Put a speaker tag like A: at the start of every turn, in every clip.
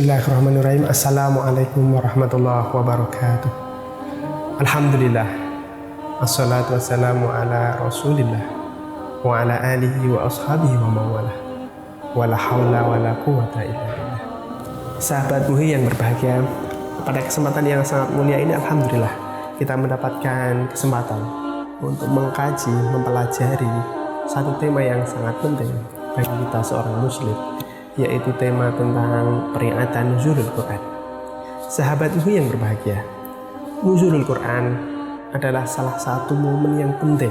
A: Bismillahirrahmanirrahim. Assalamualaikum warahmatullahi wabarakatuh. Alhamdulillah, assalatu wassalamu ala rasulillah wa ala alihi wa ashabihi wa mawalah, wa la hawla wa la quwata illa billah. Sahabat Muhi yang berbahagia, pada kesempatan yang sangat mulia ini alhamdulillah kita mendapatkan kesempatan untuk mengkaji, mempelajari satu tema yang sangat penting bagi kita seorang muslim, yaitu tema tentang peringatan nuzulul Quran. Sahabat Muhi yang berbahagia, nuzulul Quran adalah salah satu momen yang penting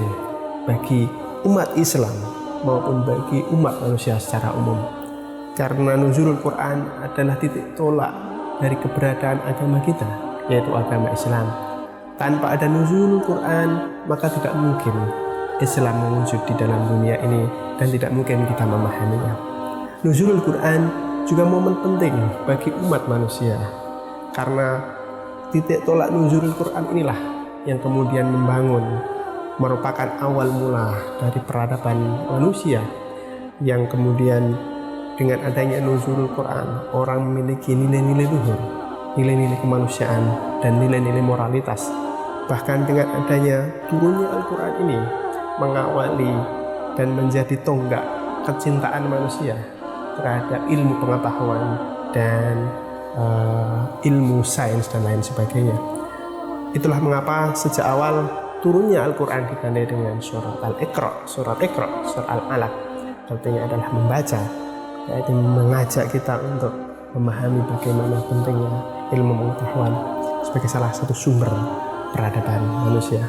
A: bagi umat Islam maupun bagi umat manusia secara umum, karena nuzulul Quran adalah titik tolak dari keberadaan agama kita, yaitu agama Islam. Tanpa ada nuzulul Quran, maka tidak mungkin Islam mewujud di dalam dunia ini dan tidak mungkin kita memahaminya. Nuzulul Quran juga momen penting bagi umat manusia, karena titik tolak nuzulul Quran inilah yang kemudian merupakan awal mula dari peradaban manusia, yang kemudian dengan adanya nuzulul Quran orang memiliki nilai-nilai luhur, nilai-nilai kemanusiaan dan nilai-nilai moralitas. Bahkan dengan adanya turunnya Al-Quran ini mengawali dan menjadi tonggak kecintaan manusia terhadap ilmu pengetahuan dan ilmu sains dan lain sebagainya. Itulah mengapa sejak awal turunnya Al-Quran ditandai dengan surat Al-Iqra, surat Al-Alaq, artinya adalah membaca, yaitu mengajak kita untuk memahami bagaimana pentingnya ilmu pengetahuan sebagai salah satu sumber peradaban manusia.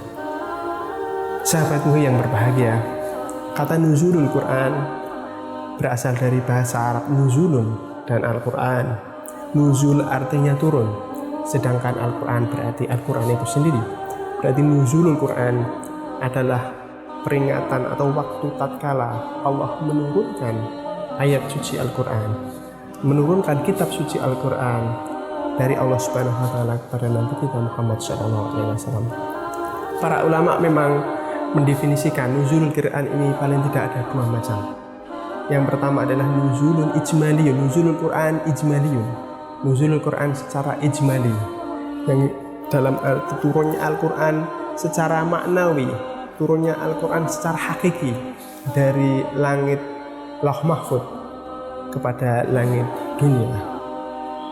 A: Sahabatmu yang berbahagia, kata nuzulul Quran berasal dari bahasa Arab nuzulun dan Al-Quran. Nuzul artinya turun, sedangkan Al-Quran berarti Al-Quran itu sendiri. Berarti nuzulul Quran adalah peringatan atau waktu tatkala Allah menurunkan ayat suci Al-Quran, menurunkan kitab suci Al-Quran dari Allah Subhanahu wa Ta'ala kepada Nabi kita Muhammad SAW. Para ulama memang mendefinisikan nuzulul Quran ini paling tidak ada dua macam. Yang pertama adalah nuzulun ijmaliyun, nuzulul Quran ijmaliyun, nuzulul Quran secara ijmali, yang dalam arti turunnya Al-Quran secara maknawi, turunnya Al-Quran secara hakiki dari langit Lauh Mahfud kepada langit dunia.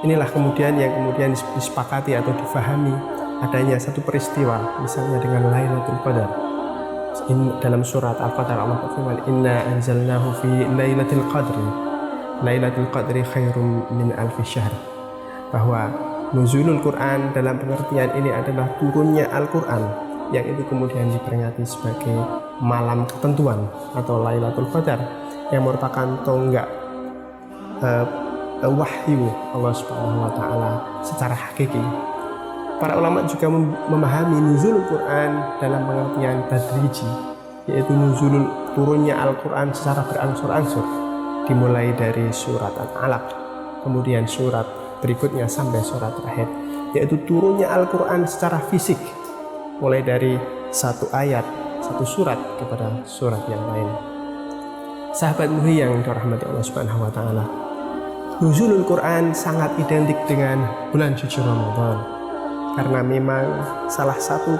A: Inilah kemudian yang kemudian disepakati atau difahami adanya satu peristiwa, misalnya dengan Lailatul Qadar. Dalam surat Al-Qadar Allah berfirman, inna anzalnahu fi lailatul qadri, lailatul qadri khairum min alfi syahr, bahwa nuzulul Quran dalam pengertian ini adalah turunnya Al-Quran, yang itu kemudian diperingati sebagai malam ketentuan atau Lailatul Qadar, yang merupakan tonggak wahyu Allah Subhanahu wa Ta'ala secara hakiki. Para ulama juga memahami nuzulul Quran dalam pengertian tadriji, yaitu nuzulul turunnya Al-Quran secara berangsur-angsur, dimulai dari surat Al-Alaq, kemudian surat berikutnya sampai surat terakhir, yaitu turunnya Al-Quran secara fisik, mulai dari satu ayat, satu surat kepada surat yang lain. Sahabat Muhi yang dirahmati Allah Subhanahu wa Ta'ala, nuzulul Quran sangat identik dengan bulan suci Ramadan, karena memang salah satu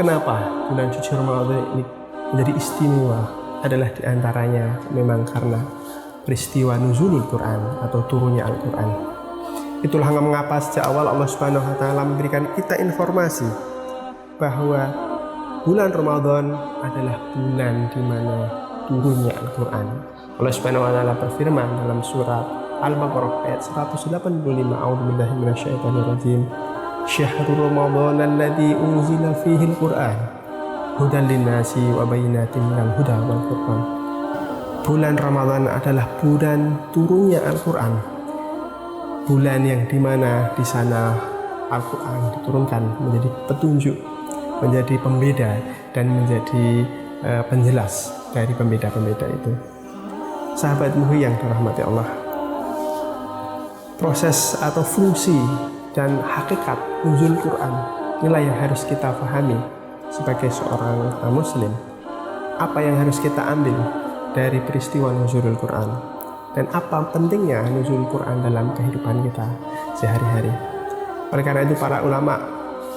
A: kenapa bulan suci Ramadan ini menjadi istimewa adalah diantaranya memang karena peristiwa nuzulul Quran atau turunnya Al-Quran. Itulah mengapa sejak awal Allah Subhanahu wa Ta'ala memberikan kita informasi bahwa bulan Ramadan adalah bulan di mana turunnya Al-Quran. Allah Subhanahu wa Ta'ala berfirman dalam surat Al-Baqarah ayat 185, a'udzubillahi minasyaitonirrajim, syahrul Ramadan alladzi unzila fihi al-Qur'an hudan linnasi wa bayyinatin minal huda wal furqan. Bulan Ramadan adalah bulan turunnya Al-Quran, bulan yang dimana di sana Al-Quran diturunkan menjadi petunjuk, menjadi pembeda dan menjadi penjelas dari pembeda-pembeda itu. Sahabat Muhi yang dirahmati Allah, proses atau fungsi dan hakikat nuzul Quran inilah yang harus kita pahami sebagai seorang muslim. Apa yang harus kita ambil dari peristiwa nuzulul Quran? dan apa pentingnya nuzul Quran dalam kehidupan kita sehari-hari. Oleh karena itu para ulama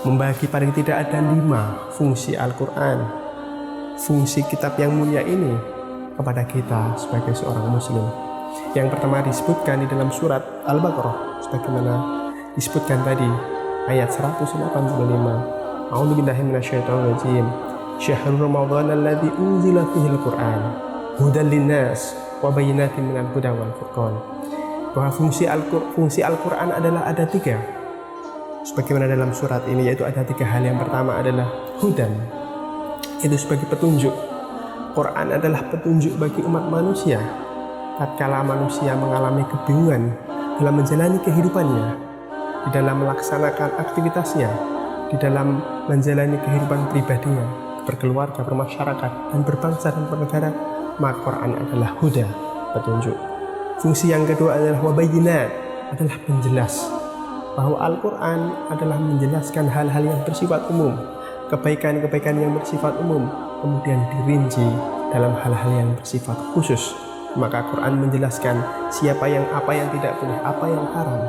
A: membagi paling tidak ada 5 fungsi Al-Quran, fungsi kitab yang mulia ini kepada kita sebagai seorang muslim. Yang pertama disebutkan di dalam surat Al-Baqarah sebagaimana disebutkan tadi ayat 185. A'udzubillahi minasyaitonirrajim. Syahrul Ramadan alladzi unzila fihil Qur'an hudal linnas wa bayyinatin minal huda wal furqan. Bahwa fungsi Al-Quran adalah ada 3 sebagaimana dalam surat ini, yaitu ada 3 hal. Yang pertama adalah hudan, itu sebagai petunjuk. Quran adalah petunjuk bagi umat manusia tatkala manusia mengalami kebingungan dalam menjalani kehidupannya, di dalam melaksanakan aktivitasnya, di dalam menjalani kehidupan pribadinya, berkeluarga, bermasyarakat, dan berbangsa dan bernegara. Maka Quran adalah huda, petunjuk. Fungsi yang kedua adalah wabayinat, adalah penjelas. Bahwa Al-Quran adalah menjelaskan hal-hal yang bersifat umum, kebaikan-kebaikan yang bersifat umum, kemudian dirinci dalam hal-hal yang bersifat khusus. Maka Quran menjelaskan siapa yang apa yang tidak boleh, apa yang haram,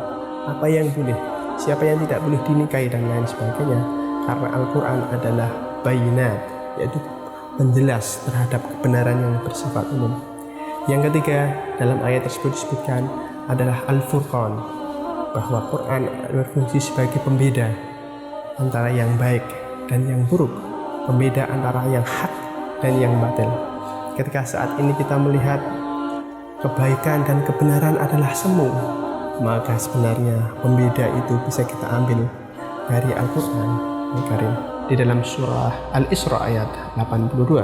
A: apa yang boleh, siapa yang tidak boleh dinikahi, dan lain sebagainya. Karena Al-Quran adalah bayinat, yaitu menjelas terhadap kebenaran yang bersifat umum. Yang ketiga dalam ayat tersebut disebutkan adalah Al-Furqan, bahwa Quran berfungsi sebagai pembeda antara yang baik dan yang buruk, pembeda antara yang hak dan yang batil. Ketika saat ini kita melihat kebaikan dan kebenaran adalah semu, maka sebenarnya pembeda itu bisa kita ambil dari Al-Quran Al-Karim. Di dalam surah Al-Isra ayat 82,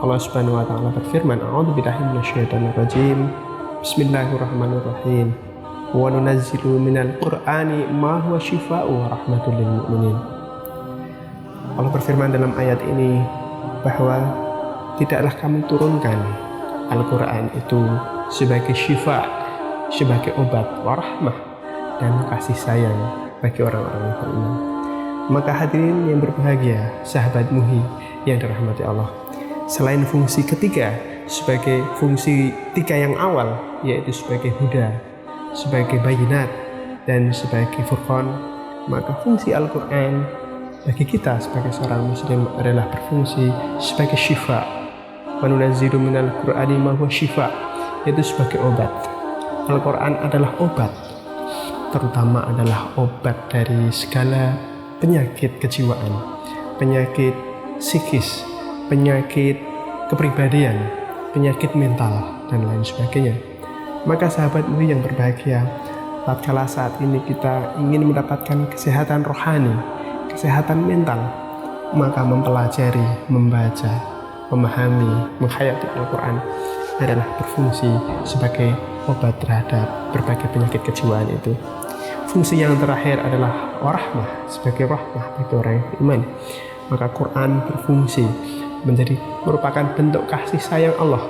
A: Allah Subhanahu wa taala berfirman, A'udzubillahi minasyaitonirrajim. Bismillahirrahmanirrahim. Wa nunazzilu minal Qur'ani ma huwa syifaa'u wa rahmatul lil mu'minin. Allah berfirman dalam ayat ini bahwa tidaklah kami turunkan Al-Quran itu sebagai syifa, sebagai obat, warahmah, dan kasih sayang bagi orang-orang yang beriman. Maka hadirin yang berbahagia, sahabat Muhi yang dirahmati Allah, selain fungsi ketiga sebagai fungsi 3 yang awal, yaitu sebagai huda, sebagai bayinat, dan sebagai furqan, maka fungsi Al-Quran bagi kita sebagai seorang muslim adalah berfungsi sebagai syifa. Wa nunazzilu minal Qur'ani ma huwa syifa, yaitu sebagai obat. Al-Quran adalah obat, terutama adalah obat dari segala penyakit kejiwaan, penyakit psikis, penyakit kepribadian, penyakit mental, dan lain sebagainya. Maka sahabat Muhi yang berbahagia, tatkala saat ini kita ingin mendapatkan kesehatan rohani, kesehatan mental, maka mempelajari, membaca, memahami, menghayati Al-Quran adalah berfungsi sebagai obat terhadap berbagai penyakit kejiwaan itu. Fungsi yang terakhir adalah warahmah, sebagai rahmah bagi orang yang beriman. Maka Quran berfungsi merupakan bentuk kasih sayang Allah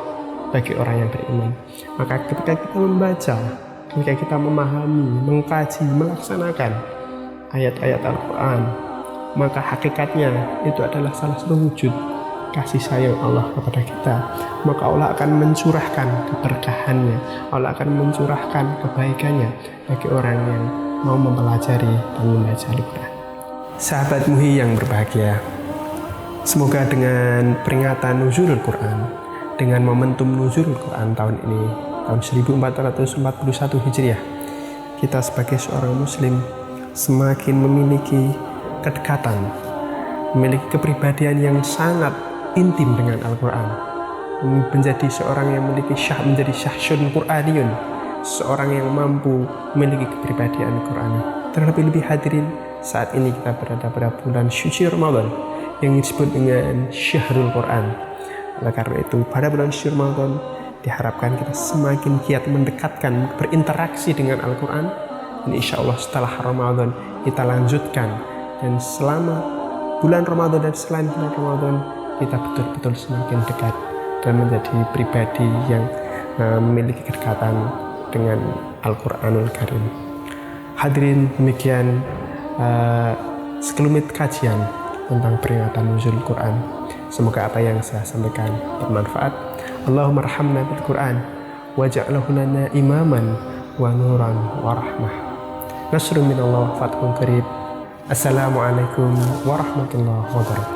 A: bagi orang yang beriman. Maka ketika kita membaca, ketika kita memahami, mengkaji, melaksanakan ayat-ayat Al-Quran, maka hakikatnya itu adalah salah satu wujud kasih sayang Allah kepada kita. Maka Allah akan mencurahkan keberkahannya, Allah akan mencurahkan kebaikannya bagi orang yang mau mempelajari dan membaca Al-Quran. Sahabat Muhi yang berbahagia, semoga dengan peringatan nuzulul Quran, dengan momentum nuzulul Quran tahun ini, tahun 1441 Hijriah, kita sebagai seorang muslim semakin memiliki kedekatan, memiliki kepribadian yang sangat intim dengan Al-Quran, menjadi seorang yang menjadi syahsyun Qur'aniyun, seorang yang mampu memiliki kepribadian Qur'ani. Terlebih-lebih hadirin, saat ini kita berada pada bulan suci Ramadan yang disebut dengan Syahrul Quran. Oleh karena itu, pada bulan suci Ramadan diharapkan kita semakin giat mendekatkan, berinteraksi dengan Al-Quran. Dan insya Allah setelah Ramadan kita lanjutkan, dan selama bulan Ramadan dan selain bulan Ramadan kita betul-betul semakin dekat dan menjadi pribadi yang memiliki kedekatan dengan Al-Quranul Karim. Hadirin, demikian sekelumit kajian tentang peringatan nuzul Quran. Semoga apa yang saya sampaikan bermanfaat. Allahumma rahamna bil Quran waj'alhu lana imaman wa nuran wa rahmah. Nasrun minallah, fathun qarib. Assalamualaikum warahmatullahi wabarakatuh.